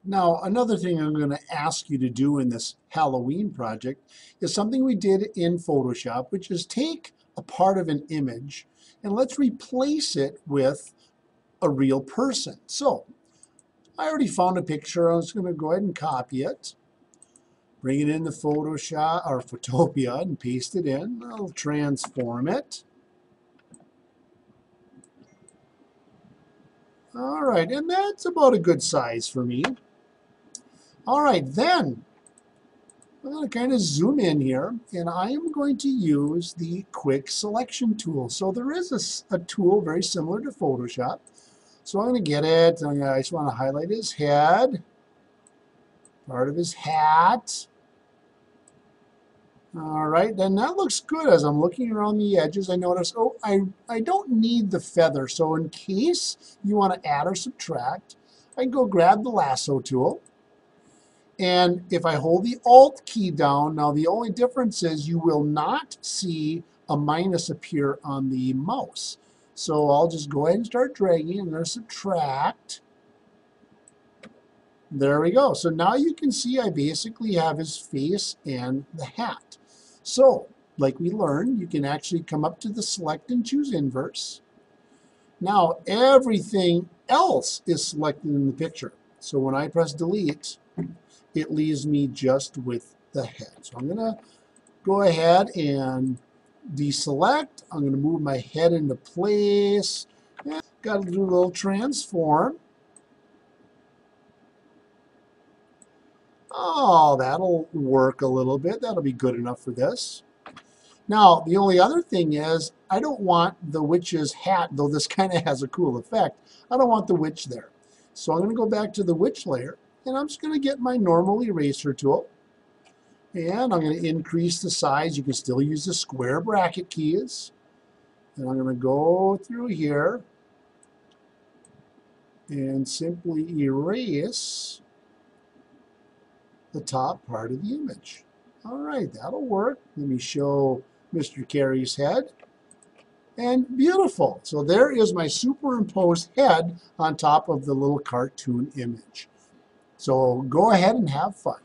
Now, another thing I'm going to ask you to do in this Halloween project is something we did in Photoshop, which is take a part of an image and let's replace it with a real person. So, I already found a picture. I'm just going to go ahead and copy it, bring it into Photoshop or Photopea and paste it in. I'll transform it. All right, and that's about a good size for me. All right, then I'm going to kind of zoom in here, and I am going to use the quick selection tool. So there is a tool very similar to Photoshop. So I'm going to get it. I just want to highlight his head, part of his hat. All right, then that looks good. As I'm looking around the edges, I notice, oh, I don't need the feather. So in case you want to add or subtract, I can go grab the lasso tool. And if I hold the Alt key down, now the only difference is you will not see a minus appear on the mouse. So I'll just go ahead and start dragging. I'm going to subtract. There we go. So now you can see I basically have his face and the hat. So, like we learned, you can actually come up to the select and choose inverse. Now everything else is selected in the picture. So when I press delete, it leaves me just with the head. So I'm going to go ahead and deselect. I'm going to move my head into place. Got to do a little transform. Oh, that'll work a little bit. That'll be good enough for this. Now, the only other thing is I don't want the witch's hat, though this kind of has a cool effect. I don't want the witch there. So I'm going to go back to the witch layer, and I'm just going to get my normal eraser tool. And I'm going to increase the size. You can still use the square bracket keys. And I'm going to go through here and simply erase the top part of the image. All right, that'll work. Let me show Mr. Carey's head. And beautiful. So there is my superimposed head on top of the little cartoon image. So go ahead and have fun.